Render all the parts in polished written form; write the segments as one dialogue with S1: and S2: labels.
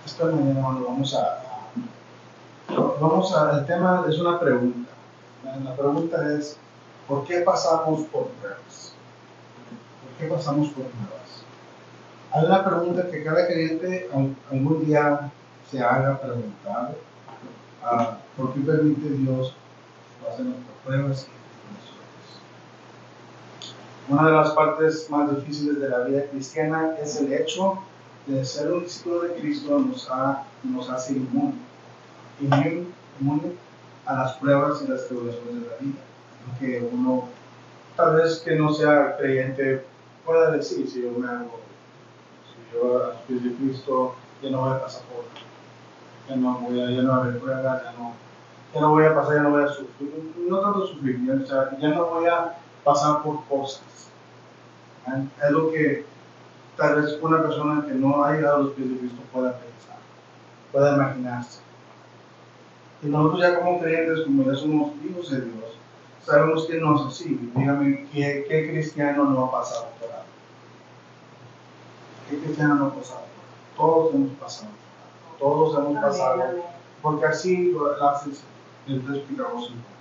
S1: esta mañana el tema es una pregunta. La pregunta es, ¿por qué pasamos por pruebas? ¿Por qué pasamos por pruebas? Hay una pregunta que cada creyente algún día se haga preguntar. ¿Por qué permite Dios pasarnos por pruebas y tribulaciones? Una de las partes más difíciles de la vida cristiana es el hecho de ser un discípulo de Cristo nos hace inmune a las pruebas y las tribulaciones de la vida. Que uno, tal vez que no sea creyente, pueda decir, si yo a los pies de Cristo, ya no voy a pasar por, ya no va a haber pruebas, ya no voy a pasar, ya no voy a sufrir, no tanto sufrir, ya no voy a pasar por cosas. Es lo que tal vez una persona que no ha llegado a los pies de Cristo pueda pensar, pueda imaginarse. Y nosotros ya como creyentes, como ya somos hijos de Dios, sabemos que no es así. Dígame, ¿qué cristiano no ha pasado por algo? ¿Qué cristiano no ha pasado por algo? Todos hemos pasado por algo. Todos hemos pasado. Porque así lo haces, entonces explicamos un poco.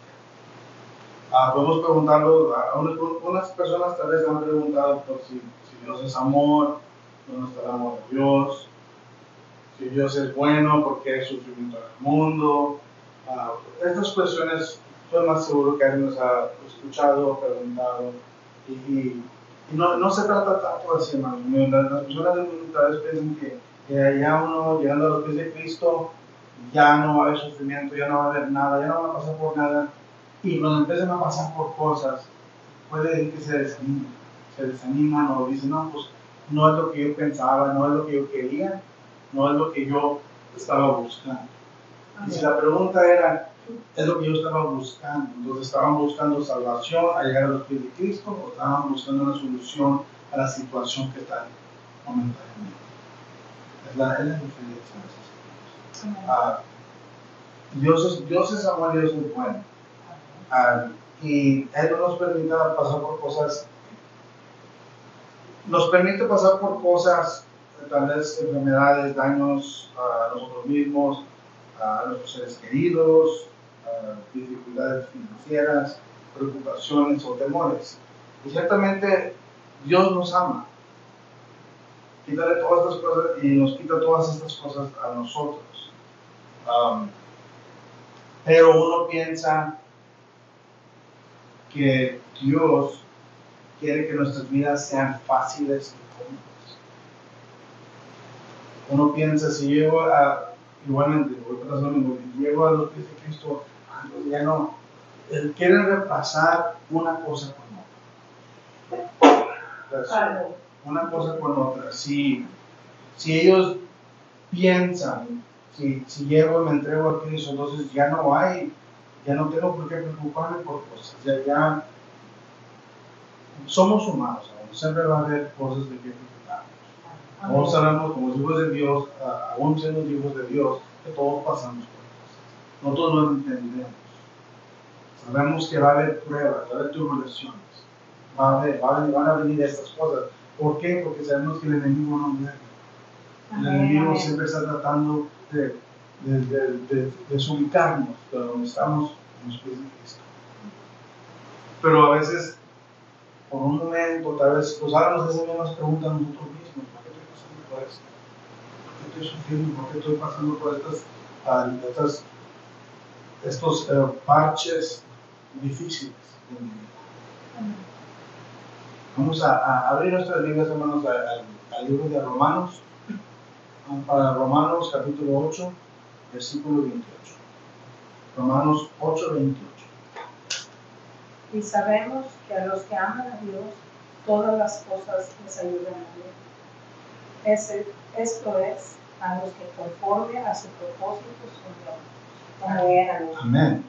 S1: Podemos preguntarlo, unas personas tal vez han preguntado por si Dios es amor, ¿dónde está el amor de Dios? Si Dios es bueno, ¿por qué hay sufrimiento en el mundo? Estas cuestiones, estoy más seguro que alguien nos ha escuchado, preguntado, y no se trata tanto así, hermanos. Las personas del mundo tal vez piensan que ya uno, llegando a los pies de Cristo, ya no va a haber sufrimiento, ya no va a haber nada, ya no van a pasar por nada, y cuando empiezan a pasar por cosas, puede decir que se desaniman o dicen, no, pues no es lo que yo pensaba, no es lo que yo quería, no es lo que yo estaba buscando. Y si la pregunta era, ¿es lo que yo estaba buscando? Entonces, ¿estaban buscando salvación al llegar a los pies de Cristo o estaban buscando una solución a la situación que están momentáneamente? Es la diferencia de esas cosas. Dios es amor y Dios es bueno. Y Él no nos permite pasar por cosas, tal vez enfermedades, daños a nosotros mismos, a nuestros seres queridos, dificultades financieras, preocupaciones o temores. Y ciertamente Dios nos ama. Quítale todas estas cosas y nos quita todas estas cosas a nosotros. Pero uno piensa que Dios quiere que nuestras vidas sean fáciles y cómodas. Uno piensa, si llego igualmente, llego a los pies de Cristo, ya no. Él quiere repasar una cosa con otra. Una cosa con otra. Si ellos piensan, si llego y me entrego a Cristo, entonces ya no tengo por qué preocuparme por cosas. Ya somos humanos, siempre va a haber cosas de que preocuparnos. Todos sabemos, como hijos de Dios, aún siendo hijos de Dios, que todos pasamos por cosas. Nosotros lo entendemos. Sabemos que va a haber pruebas, va a haber tribulaciones, van a venir estas cosas. ¿Por qué? Porque sabemos que el enemigo no muere. El enemigo siempre está tratando de desubicarnos de donde estamos en los pies de Cristo. Pero a veces, por un momento, tal vez, pues háganos esas mismas preguntas a nosotros mismos. ¿Por qué estoy pasando por esto? ¿Por qué estoy sufriendo? ¿Por qué estoy pasando por estos parches difíciles de mi vida? Vamos a abrir nuestras Biblias, hermanos, al libro de Romanos, para Romanos capítulo 8, versículo 28. Romanos 8, 28.
S2: Y sabemos que a los que aman a Dios, todas las cosas les ayudan a bien. Esto es, a los que conforme a su propósito son llamados.
S1: Amén.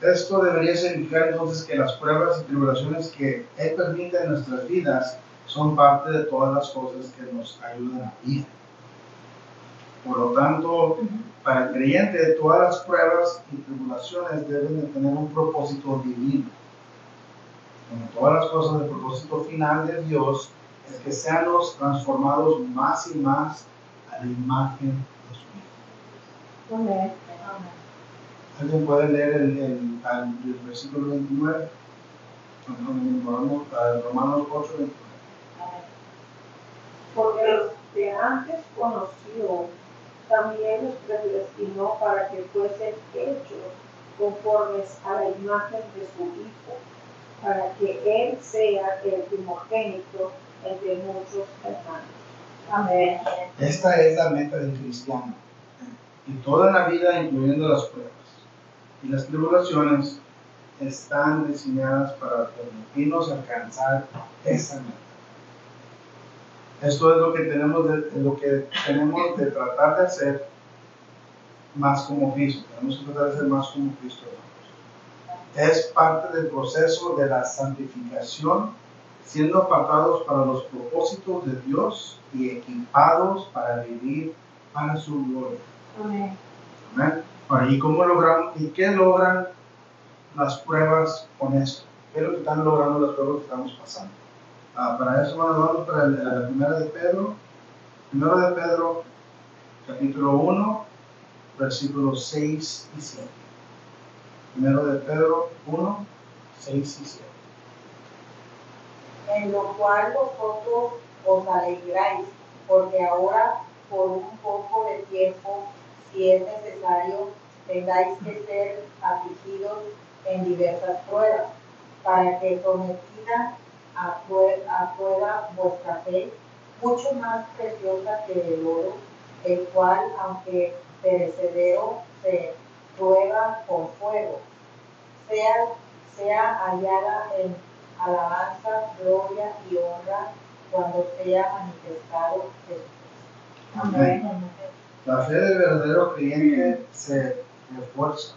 S1: Esto debería significar entonces que las pruebas y tribulaciones que Él permite en nuestras vidas son parte de todas las cosas que nos ayudan a bien. Por lo tanto, para el creyente, todas las pruebas y tribulaciones deben de tener un propósito divino. Como todas las cosas, el propósito final de Dios es que seamos transformados más y más a la imagen de su Hijo.
S2: Amén.
S1: ¿Alguien puede leer el versículo 29? Romanos 8, 29.
S3: Porque los que antes conoció, también los predestinó para que fuesen hechos conformes a la imagen de su Hijo, para que Él sea el primogénito entre muchos hermanos.
S2: Amén.
S1: Esta es la meta del cristiano. Y toda la vida, incluyendo las pruebas y las tribulaciones, están diseñadas para permitirnos alcanzar esa meta. Esto es lo que tenemos de tratar de hacer más como Cristo. Tenemos que tratar de ser más como Cristo. Es parte del proceso de la santificación, siendo apartados para los propósitos de Dios y equipados para vivir para su gloria.
S2: Amén.
S1: Amén. Ahora, ¿y cómo logramos? ¿Y qué logran las pruebas con esto? ¿Qué es lo que están logrando las pruebas que estamos pasando? Para eso vamos para la primera de Pedro. Primero de Pedro, capítulo 1, versículos 6 y 7. Primero de Pedro 1, 6 y 7.
S3: En lo cual vosotros os alegráis, porque ahora por un poco de tiempo, si es necesario, tengáis que ser afligidos en diversas pruebas, para que sometida a prueba vuestra fe, mucho más preciosa que el oro, el cual, aunque perecedero, se prueba con fuego, sea hallada en alabanza, gloria y honra cuando sea manifestado Jesús.
S2: Amén.
S1: La fe del verdadero creyente se refuerza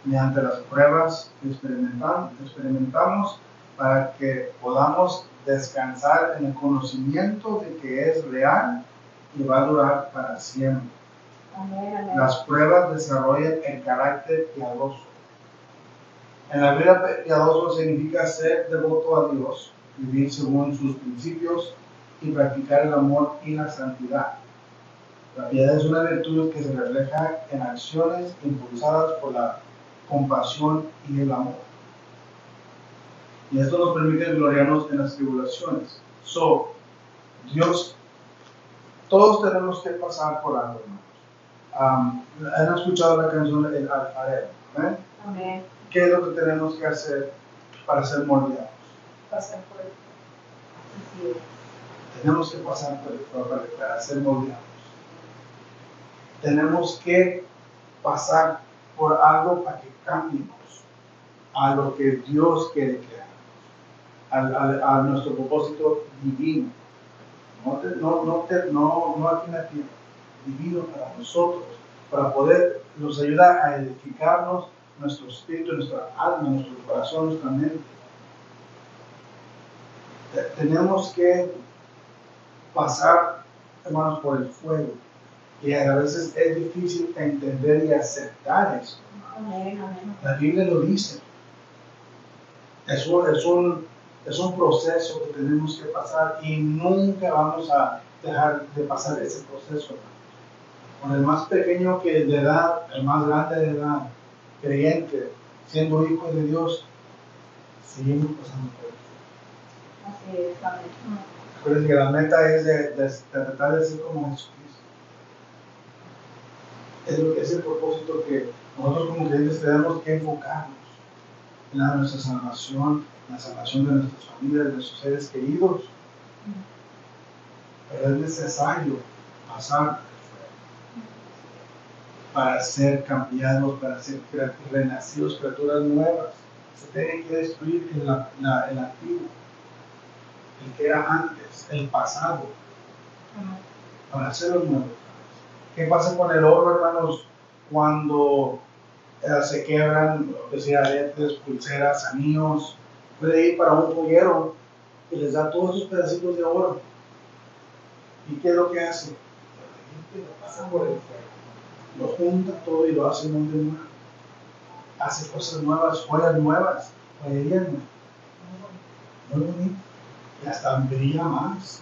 S1: mediante las pruebas que experimentamos para que podamos descansar en el conocimiento de que es real y va a durar para siempre.
S2: Amén.
S1: Las pruebas desarrollan el carácter piadoso. En la vida piadoso significa ser devoto a Dios, vivir según sus principios y practicar el amor y la santidad. La piedad es una virtud que se refleja en acciones impulsadas por la compasión y el amor. Y esto nos permite gloriarnos en las tribulaciones. Dios, todos tenemos que pasar por algo, hermanos. ¿Han escuchado la canción El Alfarero? ¿Eh?
S2: Amén.
S1: ¿Qué es lo que tenemos que hacer para ser moldeados?
S2: Pasar por el
S1: Tenemos que pasar por el fuego para ser moldeados. Tenemos que pasar por algo para que cambiemos a lo que Dios quiere que hagamos, a nuestro propósito divino. No aquí en la tierra, divino para nosotros, para poder nos ayudar a edificarnos nuestro espíritu, nuestra alma, nuestro corazón, nuestra mente. Tenemos que pasar, hermanos, por el fuego. Y a veces es difícil entender y aceptar eso.
S2: Amén. Amén.
S1: La Biblia lo dice. Es un proceso que tenemos que pasar y nunca vamos a dejar de pasar ese proceso. Con el más pequeño que de edad, el más grande de edad, creyente, siendo hijo de Dios, seguimos pasando por eso.
S2: Así es. Amén.
S1: Recuerden que la meta es de tratar de ser como Jesucristo. Es el propósito que nosotros como creyentes tenemos que enfocarnos en nuestra salvación, en la salvación de nuestras familias, de nuestros seres queridos. Pero es necesario pasar para ser cambiados, para ser renacidos, criaturas nuevas. Se tiene que destruir el antiguo, el que era antes, el pasado, para hacerlo nuevo. ¿Qué pasa con el oro, hermanos, cuando se quebran, que sea aretes, pulseras, anillos? Puede ir para un joyero y les da todos esos pedacitos de oro. ¿Y qué es lo que hace? Lo pasa por el fuego. Lo junta todo y lo hace muy de nuevo. Hace cosas nuevas, joyas nuevas, joyerías nuevas. Muy bonito. Y hasta brilla más.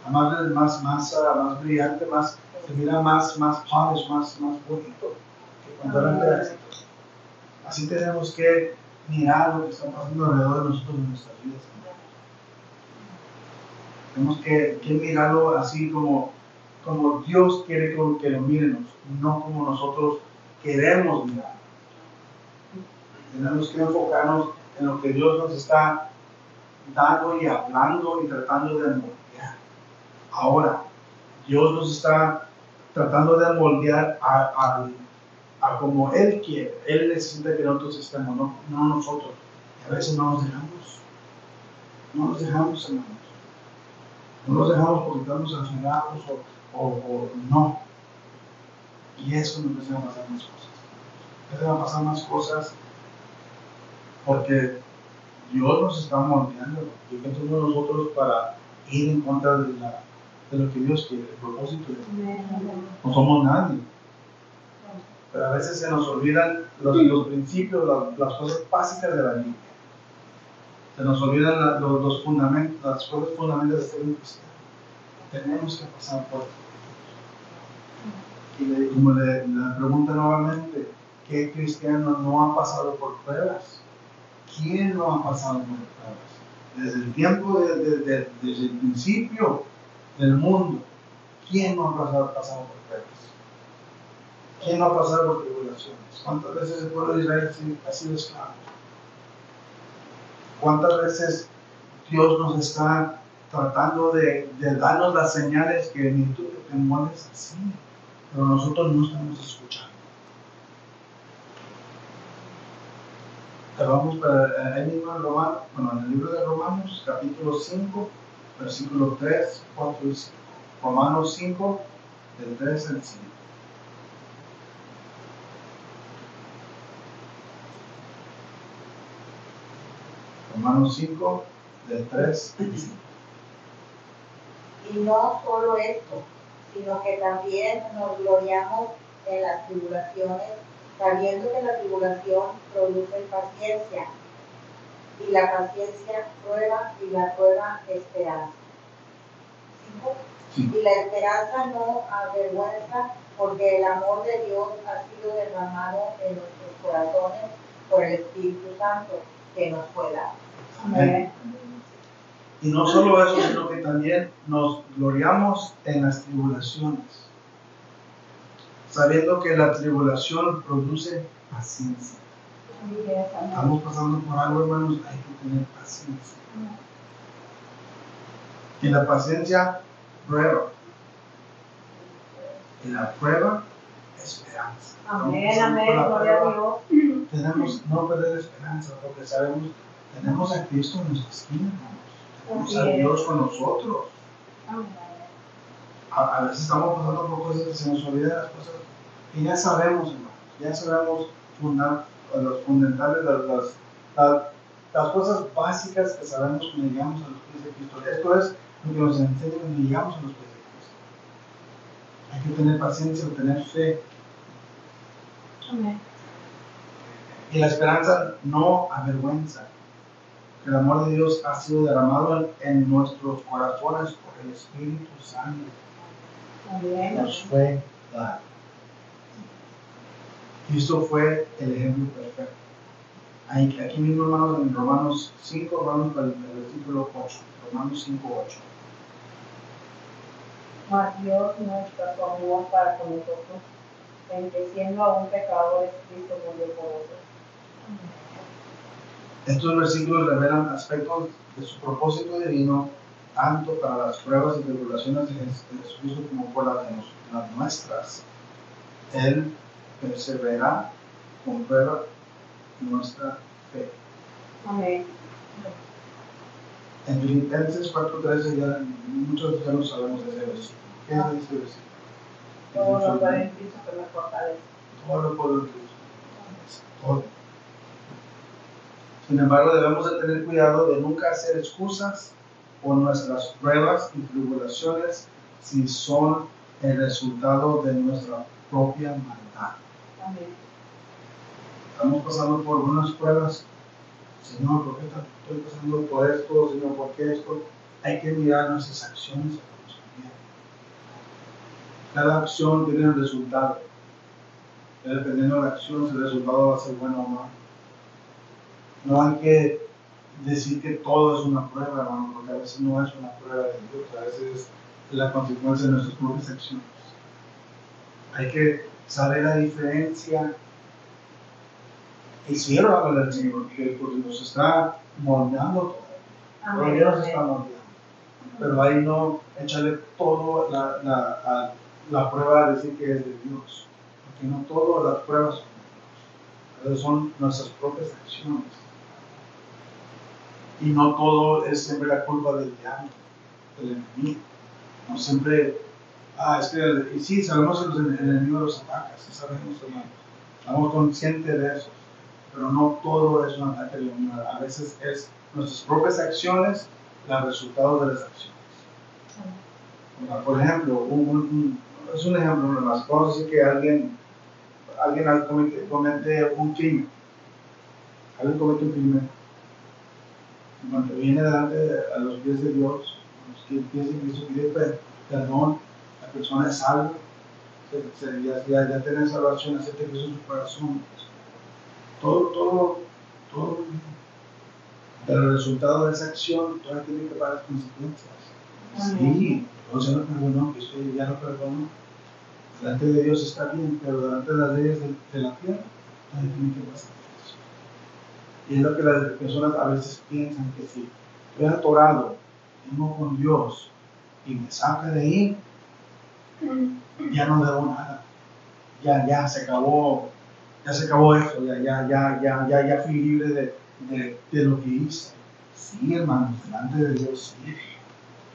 S1: Más brillante, más se mira más polished, más bonito que cuando eran pedacitos. Así tenemos que mirar lo que está pasando alrededor de nosotros en nuestras vidas. Tenemos que mirarlo así como Dios quiere que lo miremos, no como nosotros queremos mirar. Tenemos que enfocarnos en lo que Dios nos está dando y hablando y tratando de moldear. Ahora, Dios nos está tratando de moldear a como Él quiere. Él necesita que nosotros estemos, no nosotros. Y a veces no nos dejamos. No nos dejamos, hermanos. No nos dejamos porque estamos aferrados o no. Y eso nos empiezan a pasar más cosas. Empiezan a pasar más cosas porque Dios nos está moldeando. ¿Y qué somos nosotros para ir en contra de lo que Dios quiere, el propósito de Dios? No somos nadie. Pero a veces se nos olvidan los principios, las cosas básicas de la Biblia. Se nos olvidan los fundamentos, las cosas fundamentales de ser un cristiano. Tenemos que pasar por eso. Y como le pregunta nuevamente, ¿qué cristiano no ha pasado por pruebas? ¿Quién no ha pasado por pruebas? Desde el tiempo, desde el principio del mundo, ¿quién no ha pasado por pruebas? ¿Quién no ha pasado por tribulaciones? ¿Cuántas veces el pueblo de Israel ha sido esclavo? ¿Cuántas veces Dios nos está tratando de darnos las señales que ni tú te mueves así? Pero nosotros no estamos escuchando. Vamos para el mismo en el libro de Romanos, capítulo 5, versículos 3, 4 y 5. Romanos 5, del 3 al 5. Romanos 5, del 3 al 5.
S3: Y no solo esto, sino que también nos gloriamos en las tribulaciones, sabiendo que la tribulación produce paciencia, y la paciencia prueba, y la prueba esperanza.
S1: Sí.
S3: Y la esperanza no avergüenza, porque el amor de Dios ha sido derramado en nuestros corazones por el Espíritu Santo que nos fue dado.
S1: Amén. Y no solo eso, sino que también nos gloriamos en las tribulaciones, sabiendo que la tribulación produce paciencia. Estamos pasando por algo, hermanos, hay que tener paciencia. Y la paciencia prueba. Y la prueba, esperanza.
S2: Amén, amén, gloria a Dios.
S1: Tenemos no perder esperanza, porque sabemos, tenemos a Cristo en nuestra esquina, hermanos. Tenemos a Dios con nosotros. A veces estamos pasando por cosas que se nos olvidan las cosas que ya sabemos, hermanos. Ya sabemos los fundamentales, las cosas básicas que sabemos cuando llegamos a los pies de Cristo. Esto es lo que nos enseña cuando llegamos a los pies de Cristo. Hay que tener paciencia, tener fe.
S2: Amén.
S1: Y la esperanza no avergüenza. El amor de Dios ha sido derramado en nuestros corazones por el Espíritu Santo.
S2: Amén.
S1: Nos fue dado. Cristo fue el ejemplo perfecto. Aquí mismo, hermanos, en Romanos 5, vamos para el versículo 8. Romanos 5, 8.
S2: Mas Dios muestra su amor para con nosotros, en que siendo aún pecadores, Cristo murió por nosotros.
S1: Estos versículos revelan aspectos de su propósito divino, tanto para las pruebas y tribulaciones de Jesucristo como por las nuestras. Él persevera, comprueba nuestra fe.
S2: Amén.
S1: En Filipenses 4:13 ya muchos ya lo sabemos de ese versículo. ¿Qué es ese versículo?
S2: Todo lo puede en Cristo que me fortalece.
S1: Todo lo puedo en Cristo. Todo. Sin embargo, debemos de tener cuidado de nunca hacer excusas por nuestras pruebas y tribulaciones si son el resultado de nuestra propia maldad.
S2: Amén.
S1: Estamos pasando por unas pruebas. Señor, ¿por qué estoy pasando por esto? Señor, ¿por qué esto? Hay que mirar nuestras acciones a nuestra vida. Cada acción tiene un resultado. Dependiendo de la acción, el resultado va a ser bueno o malo. No hay que decir que todo es una prueba, hermano, porque a veces no es una prueba de Dios, a veces es la consecuencia de nuestras propias acciones. Hay que saber la diferencia y si habla del Señor, porque nos está moldeando todo. Todavía nos está moldeando. Pero ahí no echarle todo la prueba de decir que es de Dios. Porque no todas las pruebas son de Dios. Son nuestras propias acciones. Y no todo es siempre la culpa del diablo, del enemigo. No siempre, y sí, sabemos que el enemigo los ataca, sí sabemos, hermano. Estamos conscientes de eso. Pero no todo es un ataque del enemigo. A veces es nuestras propias acciones, el resultado de las acciones. Por ejemplo, es un ejemplo más. Vamos a decir que alguien comete un crimen. Alguien comete un crimen. Cuando viene delante a los pies de Dios, a los pies de Cristo, pide perdón, la persona es salva, ya tiene salvación, acepta Cristo en su corazón. Todo el resultado de esa acción todavía tiene que pagar las consecuencias. Sí, Dios ya lo perdonó, Cristo ya lo perdonó. Delante de Dios está bien, pero delante de las leyes de la tierra todavía tiene que pasar eso. Y es lo que las personas a veces piensan, que si estoy atorado, tengo con Dios y me saca de ahí, ya no debo nada. Ya se acabó eso, ya fui libre de lo que hice. Sí, hermanos, delante de Dios sí.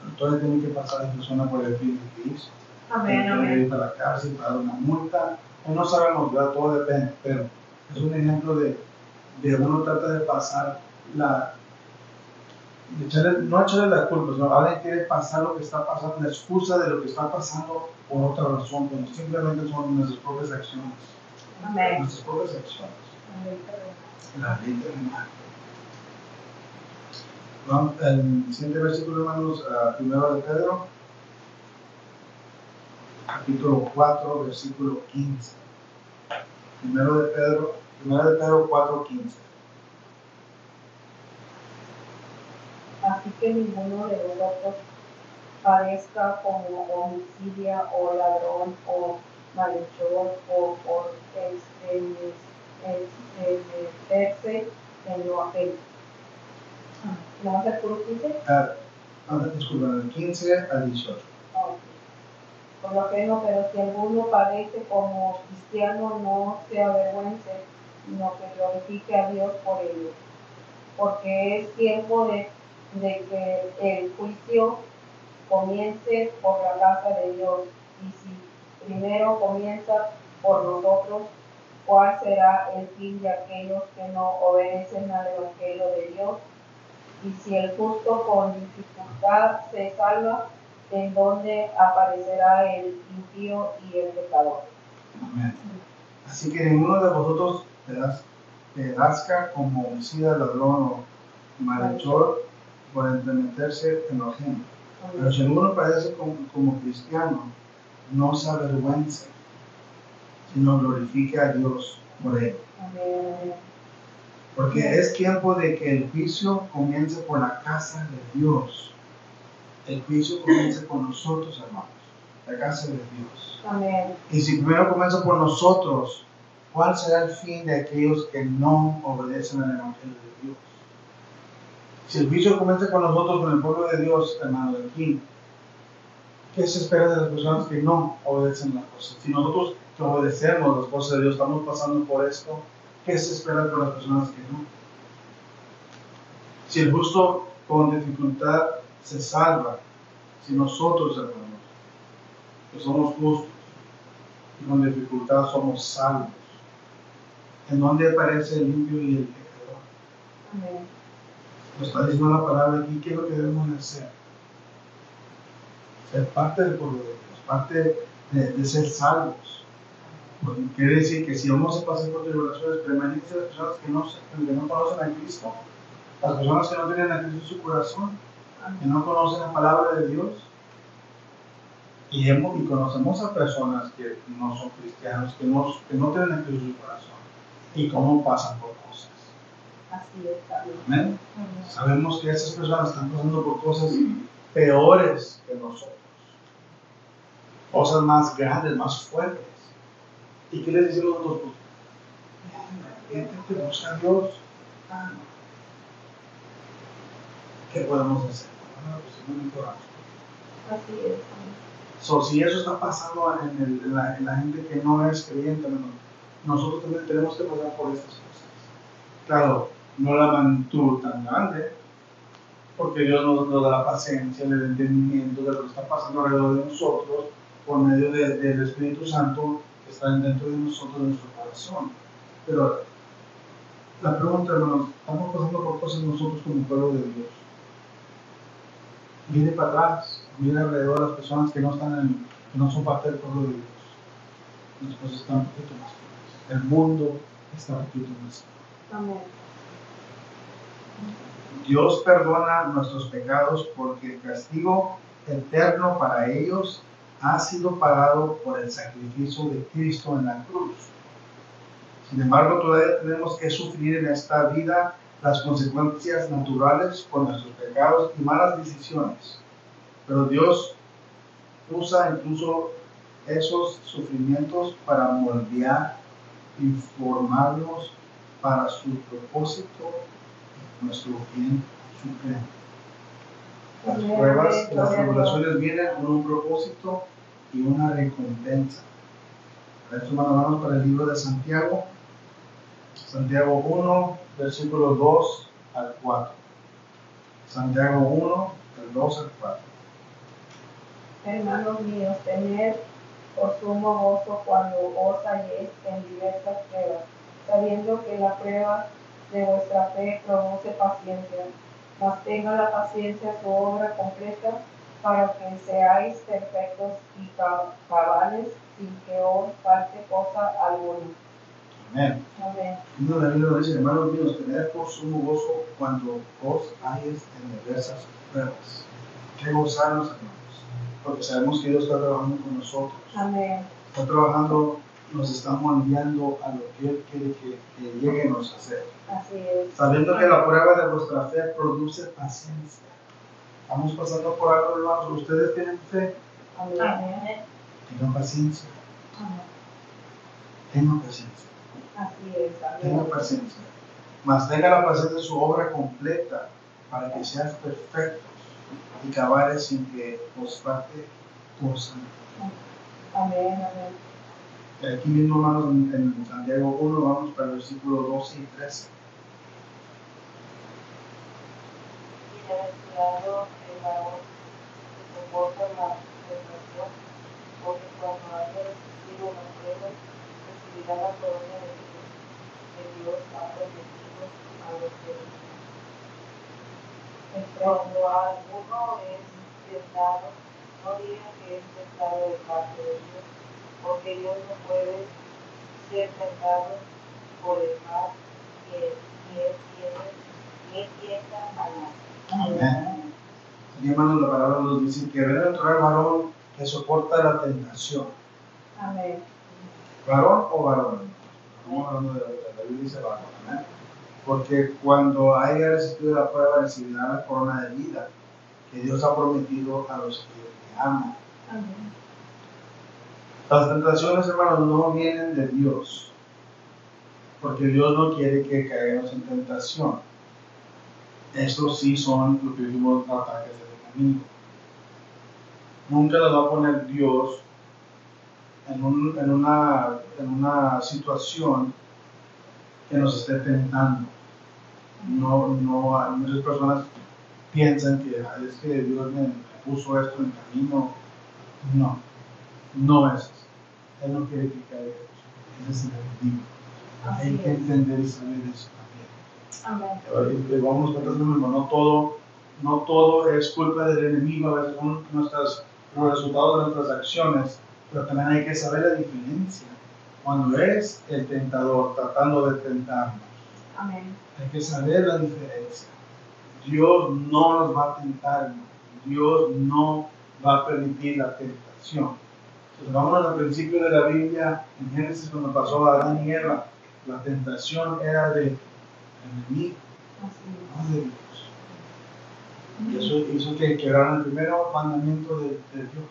S1: Pero todavía tiene que pasar la persona por el fin que hizo. Amén. Ir para la cárcel, pagar una multa. No sabemos, ¿verdad? Todo depende, pero es un ejemplo de uno trata de pasar no echarle la culpa, sino alguien quiere pasar lo que está pasando, la excusa de lo que está pasando por otra razón, pero simplemente son nuestras propias acciones. Amén. Nuestras propias acciones. La ley terrenal. El siguiente versículo, hermanos, primero de Pedro, capítulo 4, versículo 15. Primero de Pedro 4, 15.
S3: Así que ninguno de vosotros parezca como homicida o ladrón o malhechor o por meterse en lo ajeno. ¿No vas a hacer puro 15?
S1: Disculpa, del 15 al 18.
S3: Por lo ajeno, pero si alguno padece como cristiano, no se avergüence, sino que glorifique a Dios por ello. Porque es tiempo de que el juicio comience por la casa de Dios. Y si primero comienza por nosotros, ¿cuál será el fin de aquellos que no obedecen al evangelio de Dios? Y si el justo con dificultad se salva, ¿en dónde aparecerá el impío y el pecador?
S1: Amén. Así que ninguno de vosotros pedazca como homicida, ladrón o malhechor por entremeterse en lo ajeno. Pero si alguno padece como cristiano, no se avergüence, sino glorifique a Dios por él. Amén. Porque es tiempo de que el juicio comience por la casa de Dios. El juicio comience por nosotros, hermanos, la casa de Dios. Amén. Y si primero comienza por nosotros, ¿cuál será el fin de aquellos que no obedecen al evangelio de Dios? Si el juicio comienza con nosotros, con el pueblo de Dios, hermanos, aquí, ¿qué se espera de las personas que no obedecen las cosas? Si nosotros que obedecemos las cosas de Dios, estamos pasando por esto, ¿qué se espera por las personas que no? Si el justo con dificultad se salva, si nosotros, hermanos, que somos justos y con dificultad somos salvos, ¿en dónde aparece el limpio y el pecador? Amén. Nos está diciendo la palabra aquí, ¿qué es lo que debemos de hacer? Ser parte del pueblo de Dios, parte de ser salvos. Porque quiere decir que si vamos a pasar por tribulaciones permanentes, las personas que no conocen a Cristo, las personas que no tienen a Cristo en su corazón, que no conocen la palabra de Dios, Y conocemos a personas que no son cristianos, que no tienen a Cristo en su corazón. Y cómo pasan por cosas.
S2: Así es, también.
S1: Amén. Sabemos que esas personas están pasando por cosas peores que nosotros. Cosas más grandes, más fuertes. ¿Y qué les decimos nosotros? Gente, busca a Dios. ¿Qué podemos hacer? Pues no mejoramos.
S2: Así es.
S1: Si eso está pasando en la gente que no es creyente, nosotros también tenemos que pasar por estas cosas. Claro, no la magnitud tan grande, porque Dios nos da la paciencia, el entendimiento de lo que está pasando alrededor de nosotros por medio del Espíritu Santo que está dentro de nosotros, de nuestro corazón. Pero la pregunta, hermanos, estamos pasando por cosas nosotros como pueblo de Dios. Mire para atrás, mire alrededor a las personas que no son parte del pueblo de Dios. Las cosas están un poquito más fuertes. El mundo está un poquito más fuerte.
S2: Amén.
S1: Dios perdona nuestros pecados porque el castigo eterno para ellos ha sido pagado por el sacrificio de Cristo en la cruz. Sin embargo, todavía tenemos que sufrir en esta vida las consecuencias naturales por nuestros pecados y malas decisiones. Pero Dios usa incluso esos sufrimientos para moldear y formarnos para su propósito, nuestro bien supremo. Las pruebas, las tribulaciones vienen con un propósito y una recompensa. Para esto vamos para el libro de Santiago. Santiago 1, versículos 2 al 4. Santiago 1, del 2 al 4.
S2: Hermanos míos, tened por sumo gozo cuando os halléis en diversas pruebas, sabiendo que la prueba de vuestra fe produce paciencia. Mas tenga la paciencia su obra completa, para que seáis perfectos y cabales, sin que os falte cosa alguna.
S1: Amén.
S2: Amén.
S1: La Biblia nos dice, hermanos míos, tened por sumo gozo cuando os halléis en diversas pruebas. Que gozarnos, hermanos, porque sabemos que Dios está trabajando con nosotros.
S2: Amén.
S1: Está trabajando, nos está moldeando a lo que Él quiere que lleguemos a hacer.
S2: Así es.
S1: Sabiendo que la prueba de vuestra fe produce paciencia. Estamos pasando por algo, hermanos. Ustedes tienen fe.
S2: Amén.
S1: Tengan paciencia.
S2: Amén.
S1: Tengan paciencia.
S2: Así es.
S1: Tenga
S2: Amén.
S1: paciencia. Mas tenga la paciencia de su obra completa para que sean perfectos y cabales sin que os falte cosa.
S2: Amén. Amén.
S1: Aquí mismo, hermanos, en Santiago 1, vamos para el versículo 12 y 13.
S3: Bienaventurado el varón que soporta la tentación, porque cuando haya resistido la prueba, recibirá la corona de vida que Dios ha prometido a los que le aman. Cuando alguno es tentado, no diga que es tentado de parte de Dios, porque Dios no puede ser tentado por el mal que Él tienta a nadie.
S1: Amén. Aquí, hermanos, la palabra nos dice que bienaventurado el varón que soporta la tentación.
S2: Amén.
S1: ¿Varón o varón? Estamos hablando de la Biblia, dice varón. ¿Eh? Porque cuando haya recibido la prueba, recibirá la corona de vida que Dios ha prometido a los que le aman.
S2: Amén.
S1: Las tentaciones, hermanos, no vienen de Dios, porque Dios no quiere que caigamos en tentación. Estos sí son lo que vimos ataques del enemigo. Nunca nos va a poner Dios en una situación que nos esté tentando. Muchas personas piensan que es que Dios me puso esto en camino. No es así. Él no quiere que caiga eso. Ese es el enemigo. Hay que entender y saber eso también.
S2: Amén.
S1: Vamos a no todo es culpa del enemigo, a veces son los resultados de nuestras acciones, pero también hay que saber la diferencia cuando es el tentador tratando de tentarnos.
S2: Amén.
S1: Hay que saber la diferencia. Dios no nos va a tentar, Dios no va a permitir la tentación. tentación. Entonces, vámonos al principio de la Biblia, en Génesis, cuando pasó a Adán y Eva, la tentación era de enemigo, no de Dios. Y eso hizo que quebraran el primer mandamiento de Dios,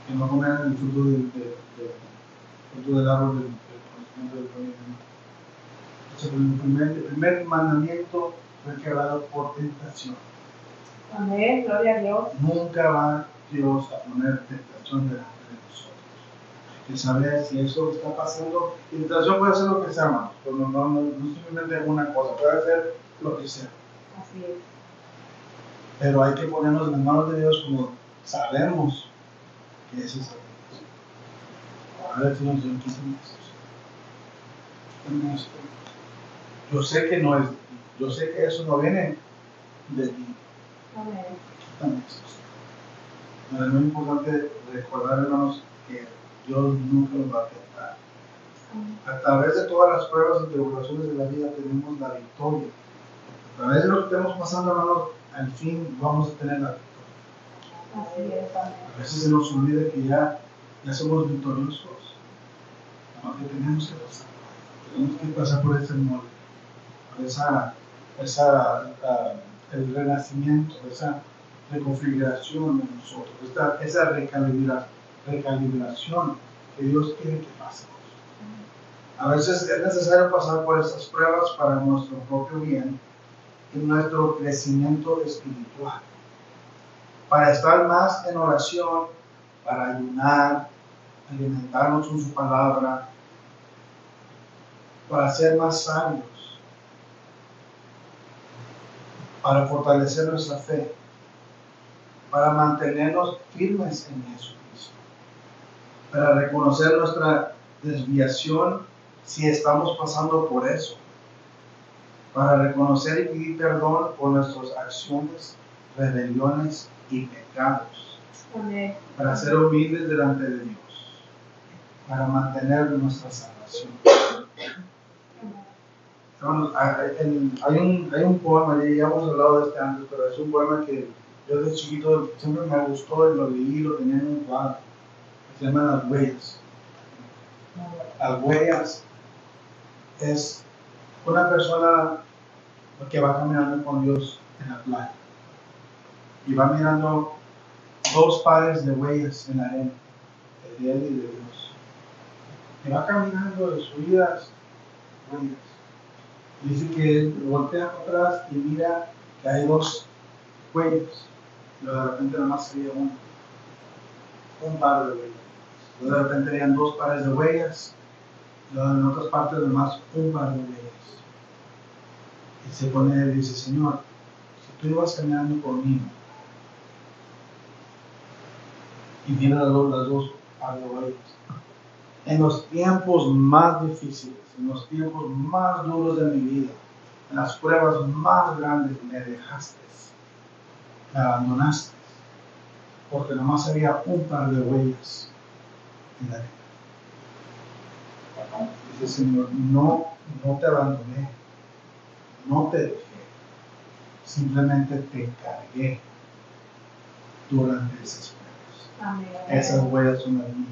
S1: que no comieran el fruto del árbol del conocimiento del bien y del mal. Entonces, el primer mandamiento fue quebrado por tentación.
S2: Amén, gloria a Dios.
S1: Nunca va Dios a poner tentación delante de nosotros. Hay que saber si eso está pasando. Y tentación puede ser lo que sea, hermanos, pero no simplemente una cosa, puede ser lo que sea.
S2: Así es.
S1: Pero hay que ponernos en las manos de Dios como sabemos que es esa tentación. A ver si nos quiten eso. Yo sé que no es de ti. Yo sé que eso no viene de ti.
S2: Amén.
S1: Pero es muy importante recordar, hermanos, que Dios nunca nos va a tentar. A través de todas las pruebas y tribulaciones de la vida tenemos la victoria. A través de lo que estemos pasando, hermanos, al fin vamos a tener la victoria.
S2: Así es, amén.
S1: A veces se nos olvida que ya somos victoriosos. Aunque tenemos que pasar por ese molde, por el renacimiento, esa reconfiguración de nosotros, esa recalibración que Dios quiere que pasemos. A veces es necesario pasar por estas pruebas para nuestro propio bien y nuestro crecimiento espiritual, para estar más en oración, para ayunar, alimentarnos con su palabra, para ser más sabios, para fortalecer nuestra fe, para mantenernos firmes en Jesucristo, para reconocer nuestra desviación si estamos pasando por eso, para reconocer y pedir perdón por nuestras acciones, rebeliones y pecados,
S2: Amén.
S1: para ser humildes delante de Dios, para mantener nuestra salvación. Hay un poema, ya hemos hablado de este antes, pero es un poema que yo de chiquito siempre me gustó y lo leí, lo tenía en un cuadro. Se llama Las Huellas. Las Huellas es una persona que va caminando con Dios en la playa y va mirando dos pares de huellas en la arena, de él y de Dios. Y va caminando de subidas, huellas. Dice que él voltea para atrás y mira que hay dos huellas. Pero de repente nada más sería un par de huellas. Luego de repente harían dos pares de huellas. Luego en otras partes además un par de huellas. Y se pone y dice, Señor, si tú ibas caminando conmigo y mira las dos pares de huellas, en los tiempos más difíciles, en los tiempos más duros de mi vida, en las pruebas más grandes, me dejaste, me abandonaste, porque nomás había un par de huellas en la arena. Dice, Señor, no te abandoné, no te dejé, simplemente te cargué durante esas pruebas.
S2: Amén.
S1: Esas huellas son las mías.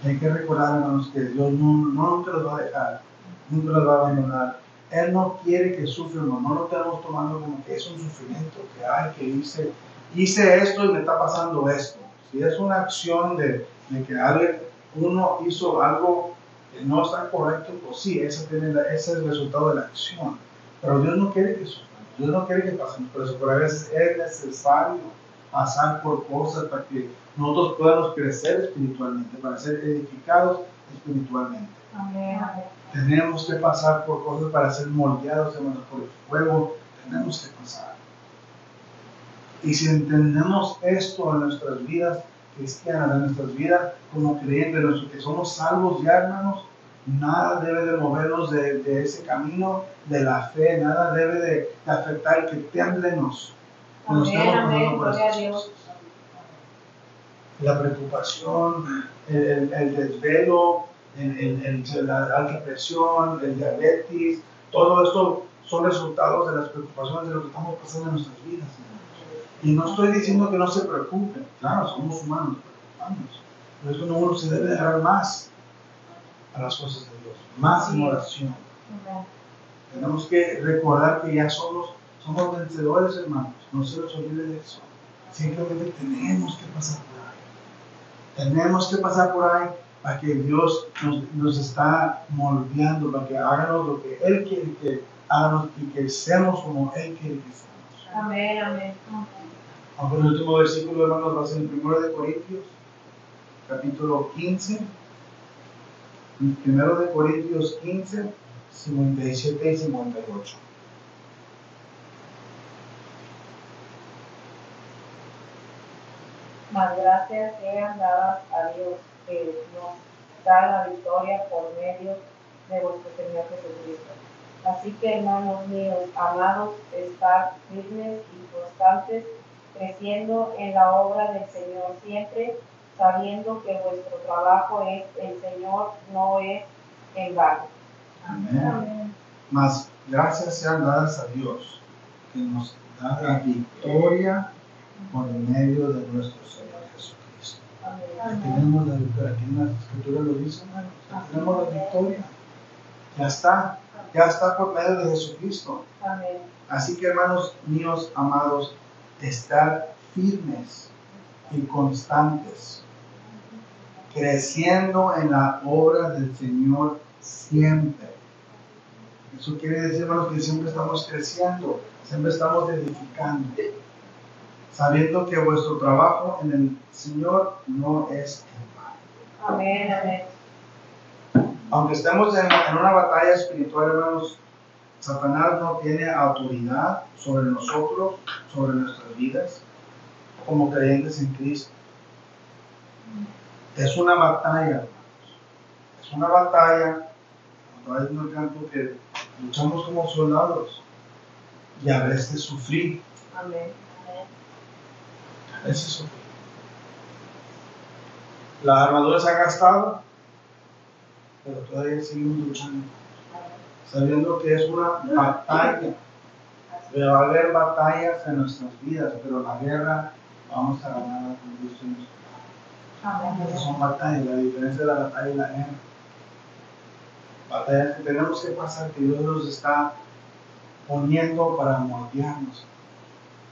S1: Hay que recordar, hermanos, que Dios nunca los va a dejar, nunca los va a abandonar. Él no quiere que suframos, no lo estamos tomando como que es un sufrimiento, que hice esto y me está pasando esto. Si es una acción de que uno hizo algo que no está correcto, pues sí, ese es el resultado de la acción. Pero Dios no quiere que suframos, Dios no quiere que pasemos por eso, pero a veces es necesario pasar por cosas para que nosotros podamos crecer espiritualmente, para ser edificados espiritualmente.
S2: Amén.
S1: Tenemos que pasar por cosas para ser moldeados, hermanos, por el fuego. Tenemos que pasar. Y si entendemos esto en nuestras vidas cristianas, en nuestras vidas como creyentes, que somos salvos ya, hermanos, nada debe de movernos de ese camino de la fe, nada debe de afectar que temblenos.
S2: Amén, gloria a Dios.
S1: La preocupación, el desvelo, la alta presión, el diabetes, todo esto son resultados de las preocupaciones de lo que estamos pasando en nuestras vidas. Y no estoy diciendo que no se preocupen, claro, somos humanos, preocupamos. Por eso uno se debe dar más a las cosas de Dios, más en oración. Tenemos que recordar que ya somos vencedores, hermanos, no se nos olvide de eso. Simplemente tenemos que pasar por ahí. Tenemos que pasar por ahí para que Dios nos está moldeando, para que hagamos lo que Él quiere que hagamos y que seamos como Él quiere que seamos.
S2: Amén, amén.
S1: Aunque el último versículo, hermanos, va a ser el 1 de Corintios, capítulo 15. 1 de Corintios 15, 57 y 58.
S3: Mas gracias sean dadas a Dios que nos da la victoria por medio de vuestro Señor Jesucristo. Así que, hermanos míos, amados, estad firmes y constantes, creciendo en la obra del Señor siempre, sabiendo que vuestro trabajo es el Señor, no es en vano.
S1: Amén. Mas gracias sean dadas a Dios que nos da la victoria por medio de nuestro Señor Jesucristo.
S3: Amén.
S1: Tenemos la victoria, aquí en la Escritura lo dice, hermanos. Tenemos la victoria. Ya está por medio de Jesucristo.
S3: Amén.
S1: Así que, hermanos míos amados, estar firmes y constantes, creciendo en la obra del Señor siempre. Eso quiere decir, hermanos, que siempre estamos creciendo, siempre estamos edificando, sabiendo que vuestro trabajo en el Señor no es en vano.
S3: Amén. Amén.
S1: Aunque estemos en una batalla espiritual, hermanos, Satanás no tiene autoridad sobre nosotros, sobre nuestras vidas, como creyentes en Cristo. Es una batalla, hermanos. Es una batalla, cuando hay un canto que luchamos como soldados y a veces sufrir.
S3: Amén.
S1: A veces sufrir. La armadura se ha gastado, pero todavía seguimos luchando, sabiendo que es una batalla. Va a haber batallas en nuestras vidas, pero la guerra vamos a ganar con Cristo en nuestro lado. Son batallas, la diferencia de la batalla y la guerra. Batallas que tenemos que pasar, que Dios nos está poniendo para moldearnos.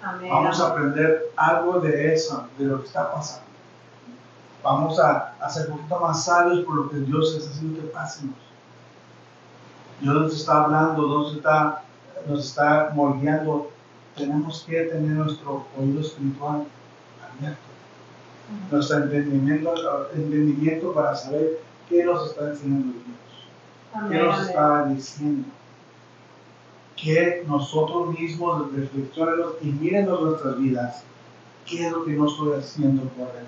S2: Amén.
S1: Vamos a aprender algo de eso, de lo que está pasando. Vamos a ser un poquito más sabios por lo que Dios está haciendo que pasemos. Dios nos está hablando, nos está moldeando. Tenemos que tener nuestro oído espiritual abierto, nuestro entendimiento para saber qué nos está enseñando Dios, qué nos está diciendo, que nosotros mismos reflexionemos y mírenos nuestras vidas, qué es lo que no estoy haciendo correcto,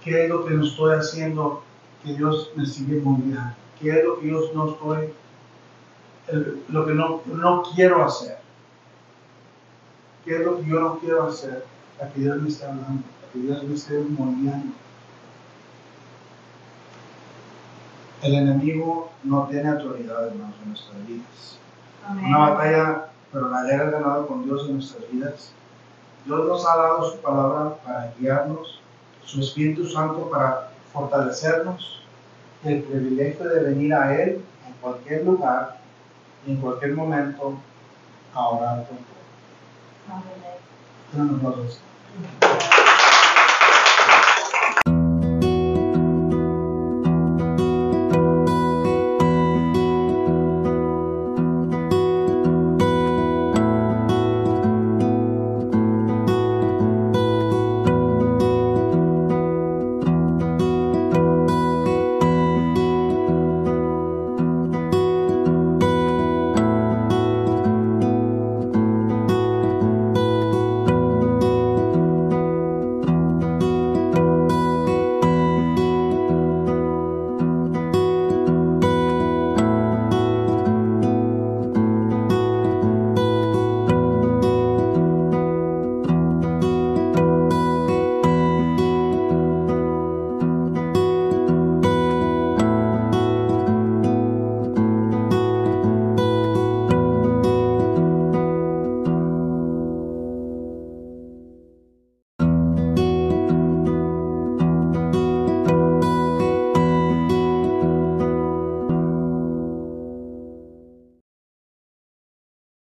S1: qué es lo que no estoy haciendo que Dios me sigue moldeando, qué es lo que yo no estoy, lo que no quiero hacer, qué es lo que yo no quiero hacer, para que Dios me esté hablando, para que Dios me esté moldeando. El enemigo no tiene autoridad, hermanos, en nuestras vidas.
S2: Amén.
S1: Una batalla, pero la guerra es ganada con Dios en nuestras vidas. Dios nos ha dado su palabra para guiarnos, su Espíritu Santo para fortalecernos, y el privilegio de venir a Él en cualquier lugar y en cualquier momento a orar por todos.
S2: Amén.
S1: Dios nos lo bendiga.